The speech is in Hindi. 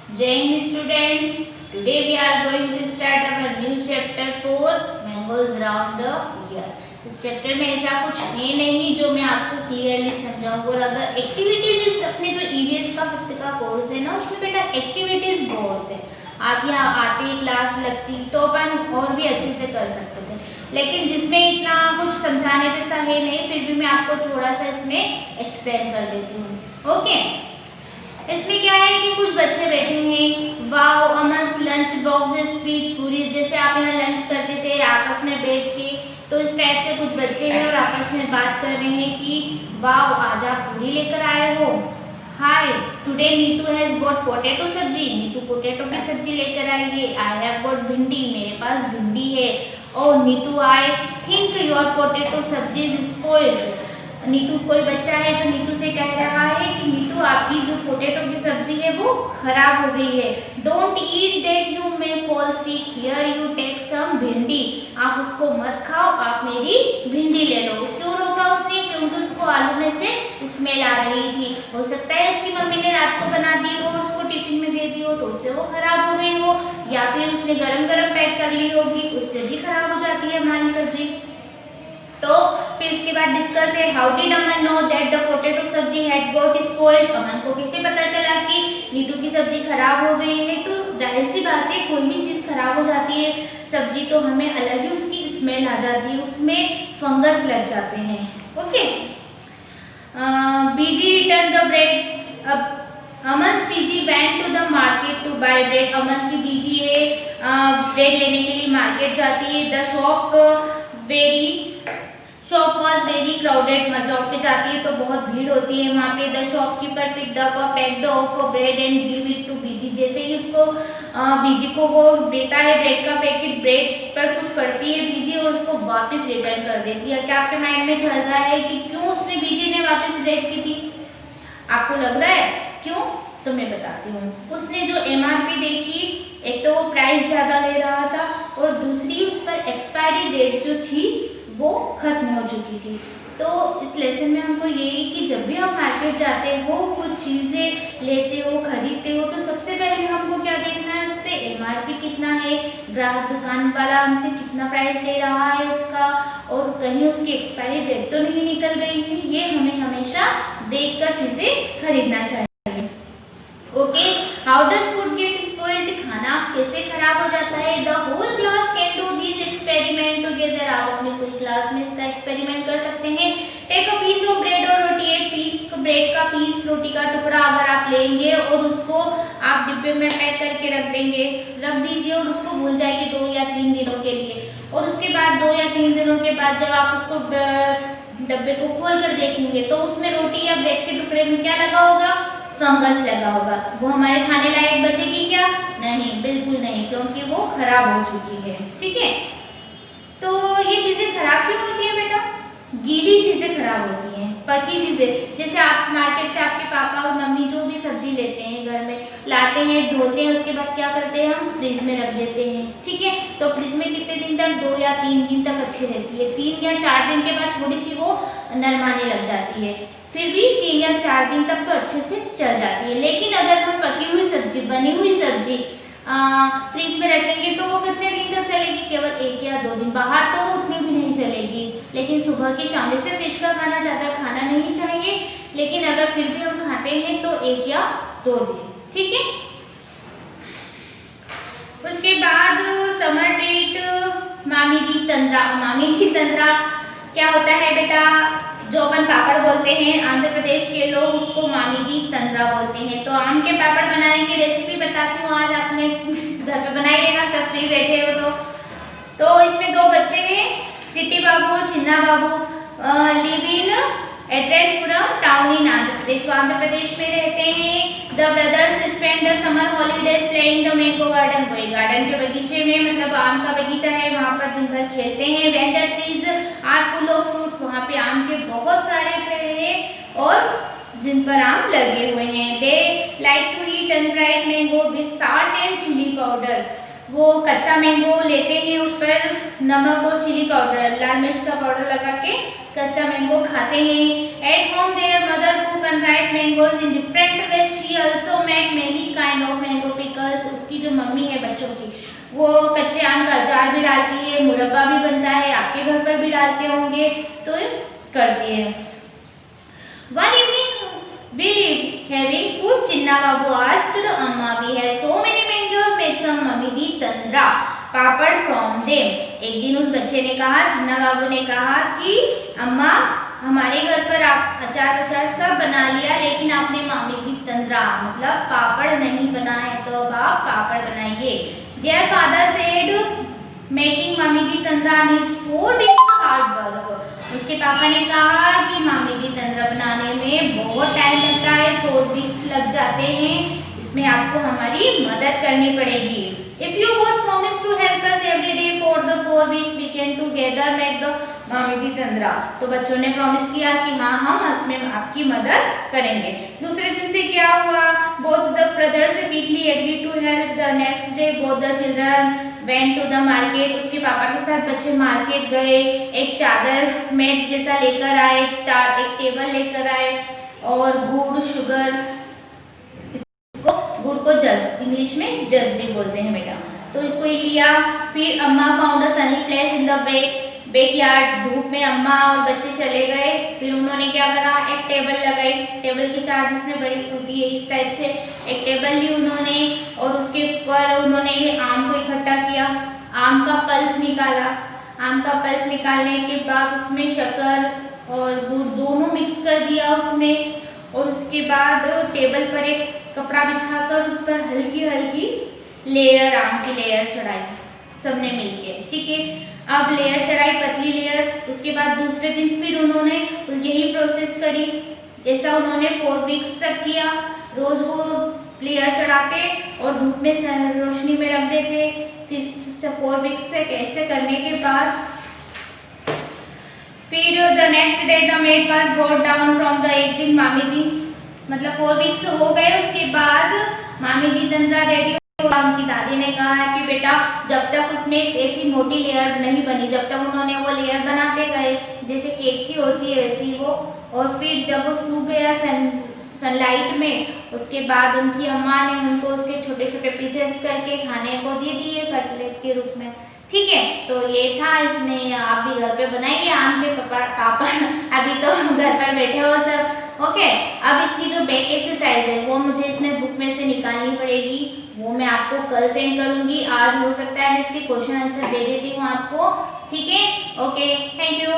Jai Hind students. Today we are going to start our new chapter 4 mangoes round the year. इस चैप्टर में ऐसा कुछ है नहीं जो मैं आपको क्लियरली समझाऊँ। और अगर एक्टिविटीज अपने जो ईवीएस का खुद का कोर्स है ना, उसमें बेटा एक्टिविटीज बहुत है। आप यहाँ आते क्लास लगती तो अपन और भी अच्छे से कर सकते थे, लेकिन जिसमें इतना कुछ समझाने जैसा है नहीं, फिर भी मैं आपको थोड़ा सा इसमें एक्सप्लेन कर देती हूँ। ओके, इसमें क्या है कि कुछ बच्चे बैठे हैं। Wow Aman's lunch box is sweet puri. जैसे आप यहाँ लंच करते थे आपस में बैठ के, तो इस टाइप से कुछ बच्चे हैं और आपस में बात कर रहे हैं कि वाओ आज आप पूरी लेकर आए हो। Hi today Neetu has got potato sabzi. Neetu potato की सब्जी लेकर आई है। आई हैव गॉट भिंडी। मेरे पास भिंडी है। और Neetu I think your potato सब्जी इज स्पॉइल्ड। नीतू, कोई बच्चा है जो नीतू से कह रहा है कि नीतू आपकी जो पोटैटो की सब्जी है वो खराब हो गई है। Don't eat that you may fall sick. Here you take some bhindi. आप उसको मत खाओ, आप मेरी भिंडी ले लो। क्यों रोका उसने? क्योंकि उसको आलू में से स्मेल आ रही थी। हो सकता है उसकी मम्मी ने रात को बना दी हो और उसको टिफिन में दे दी हो, तो उससे वो खराब हो गई हो, या फिर उसने गरम गरम पैक कर ली होगी, उससे भी खराब हो जाती है हमारी सब्जी। तो फिर इसके बाद डिस्कस है how did Aman know that the potato सब्जी हैड गॉट स्पॉइल्ड। अमन को कैसे पता चला कि नीतू की सब्जी खराब हो गई है? तो जाहिर सी बात है, कोई भी चीज़ खराब हो जाती है सब्जी तो हमें अलग ही उसकी स्मेल आ जाती है, उसमें फंगस लग जाते हैं। Okay, BG return the bread. अब Aman BG went to the market to buy bread. Aman की बीजी है ब्रेड लेने के लिए मार्केट जाती है। The shop was very crowded. Shop पे जाती है तो बहुत भीड़ होती है वहाँ पे। The shopkeeper picked up a packed of bread and give it to BG. जैसे ही उसको बीजी को वो देता है ब्रेड का पैकेट, ब्रेड पर कुछ पड़ती है बीजी और उसको वापस रिटर्न कर देती है। क्या आपके माइंड में चल रहा है कि क्यों उसने बीजी ने वापस ब्रेड की थी? आपको लग रहा है क्यों? तो मैं बताती हूँ। उसने जो एमआरपी देखी, एक तो वो प्राइस ज़्यादा ले रहा था और दूसरी उस पर एक्सपायरी डेट जो थी वो खत्म हो चुकी थी। तो इस लेसन में हमको यही कि जब भी आप मार्केट जाते हो, कुछ चीज़ें लेते हो, खरीदते हो, तो सबसे पहले हमको क्या देखना है? इस पर एमआरपी कितना है, ग्राहक दुकान वाला हमसे कितना प्राइस ले रहा है इसका, और कहीं उसकी एक्सपायरी डेट तो नहीं निकल गई है। ये हमें हमेशा देखकर चीज़ें खरीदना चाहिए। Okay, how does food get spoiled? खाना कैसे खराब हो जाता है? The whole class can do this experiment together. आप अपनी पूरी क्लास में इसका एक्सपेरिमेंट कर सकते हैं। Take a piece of bread और रोटी। एक पीस ब्रेड का पीस, रोटी का टुकड़ा अगर आप लेंगे और उसको आप डिब्बे में पैक करके रख दीजिए और उसको भूल जाइए 2 या 3 दिनों के लिए। और उसके बाद 2 या 3 दिनों के बाद जब आप उसको डब्बे को खोल कर देखेंगे तो उसमें रोटी या ब्रेड के टुकड़े में क्या लगा होगा? फंगस लगा होगा। वो हमारे खाने लायक बचेगी क्या? नहीं, बिल्कुल नहीं, क्योंकि वो खराब हो चुकी है। ठीक है, तो ये चीजें खराब क्यों होती है बेटा? गीली चीजें खराब होती हैं, पकी चीजें। जैसे आप मार्केट से आपके पापा और मम्मी जो भी सब्जी लेते हैं घर में लाते हैं, धोते हैं, उसके बाद क्या करते हैं? हम फ्रिज में रख देते हैं। ठीक है, तो फ्रिज में कितने दिन तक? 2 या 3 दिन तक अच्छी रहती है। 3 या 4 दिन के बाद थोड़ी सी वो नरमाने लग जाती है, फिर भी 3 या 4 दिन तक तो अच्छे से चल जाती है। लेकिन अगर हम पकी हुई सब्जी, बनी हुई सब्जी फ्रिज में रखेंगे तो वो कितने दिन तक चलेगी? केवल 1 या 2 दिन। बाहर तो वो उतनी भी नहीं चलेगी, लेकिन सुबह की शाम से फ्रिज का खाना ज़्यादा खाना नहीं चाहिए, लेकिन अगर फिर भी हम खाते हैं तो 1 या 2 दिन। ठीक है, उसके बाद समर ट्रीट, मामी दी तंद्रा। मामी दी तंद्रा क्या होता है बेटा? जो अपन पापड़ बोलते हैं, आंध्र प्रदेश के लोग उसको मामी दी तंद्रा बोलते हैं। तो आम के पापड़ बनाने की रेसिपी बताती हूँ, आज आपने घर पे बनाइएगा, सब फ्री बैठे हो तो इसमें 2 बच्चे हैं, चिट्टी बाबू और Chinna Babu. Live in Atreyapuram town in Andhra Pradesh. Andhra Pradesh में रहते हैं। The brothers spend the summer holidays playing the mango garden. वही गार्डन के बगीचे में, मतलब आम का बगीचा है, वहाँ पर दिन भर खेलते हैं। When the trees are full of fruits. वहाँ पे आम के बहुत सारे पेड़ हैं और जिन पर आम लगे हुए हैं। They like to eat unripe mango with salt and chilli powder. वो कच्चा मैंगो लेते हैं, उस पर नमक और चिली पाउडर, लाल मिर्च का पाउडर लगा के कच्चा मैंगो खाते हैं। At home there mother cook unripe mangoes in different ways. She also make many kind of mango जो मम्मी है बच्चों की, वो कच्चे आम का अचार भी डालती है, मुरब्बा भी बनता है, आपके घर पर भी डालते होंगे, तो करती है। One evening we having food, Chinna Babu asked Amma, we have so many mangoes, make some mummy di tandra papad from them। एक दिन उस बच्चे ने कहा, चिन्ना बाबू ने कहा कि अम्मा हमारे घर पर आप अचार सब बना लिया, लेकिन आपने मामी की तंद्रा मतलब पापड़ नहीं बनाए, तो अब आप पापड़ बनाइए। Their father said मेकिंग मामी की तंद्रा नीड्स 4 weeks हार्ड वर्क। उसके पापा ने कहा कि मामी की तंद्रा बनाने में बहुत टाइम लगता है, 4 weeks लग जाते हैं, इसमें आपको हमारी मदद करनी पड़ेगी। If you both promise to help us every day for the 4 weeks, we can together make the मामी की तंद्रा। तो बच्चों ने प्रॉमिस किया कि हाँ हम इसमें आपकी मदद करेंगे। दूसरे दिन से क्या हुआ, both the brothers quickly agreed to help। The next day both the children went to the market। उसके पापा के साथ बच्चे मार्केट गए, एक चादर मैट जैसा लेकर आए, एक टेबल लेकर आए और गुड़ शुगर, इसको गुड़ को जज इंग्लिश में जज भी बोलते हैं बेटा, तो इसको ही लिया। फिर अम्मा found a Sunny place in the backyard. धूप में अम्मा और बच्चे चले गए। फिर उन्होंने क्या करा, एक टेबल लगाई, टेबल की चार जिसमें बड़ी होती है इस टाइप से, एक टेबल ली उन्होंने और उसके ऊपर उन्होंने आम को इकट्ठा किया, आम का पल्प निकाला। आम का पल्प निकालने के बाद उसमें शक्कर और गुड़ दोनों मिक्स कर दिया उसमें, और उसके बाद टेबल पर एक कपड़ा बिछाकर उस पर हल्की हल्की लेयर, आम की लेयर चढ़ाई सबने मिलके, ठीक है। अब लेयर चढ़ाई, पतली लेयर। उसके बाद दूसरे दिन फिर उन्होंने यही प्रोसेस करी, ऐसा उन्होंने 4 weeks तक किया। रोज वो लेयर चढ़ाते और धूप में रोशनी में रख देते। 4 weeks से ऐसे करने के बाद फिर the next day the made was brought down from the, एक दिन मामी की मतलब 4 weeks हो गए, उसके बाद मामी की तंद्रा रेडी। उनकी दादी ने कहा है कि बेटा जब तक उसमें एक ऐसी मोटी लेयर नहीं बनी, जब तक उन्होंने वो लेयर बनाते गए जैसे केक की होती है वैसी वो, और फिर जब वो सूख गया सनलाइट में, उसके बाद उनकी अम्मा ने उनको उसके छोटे छोटे पीसेस करके खाने को दे दिए कटलेट के रूप में, ठीक है। तो ये था, इसमें आप भी घर पे बनाइए आम के पापड़। अभी तो घर पर बैठे हो सब, ओके। अब इसकी जो बैक एक्सरसाइज है वो मुझे इसमें बुक में से निकालनी पड़ेगी, वो मैं आपको कल सेंड करूंगी। आज हो सकता है मैं इसके क्वेश्चन आंसर दे देती हूँ आपको, ठीक है। Okay, thank you.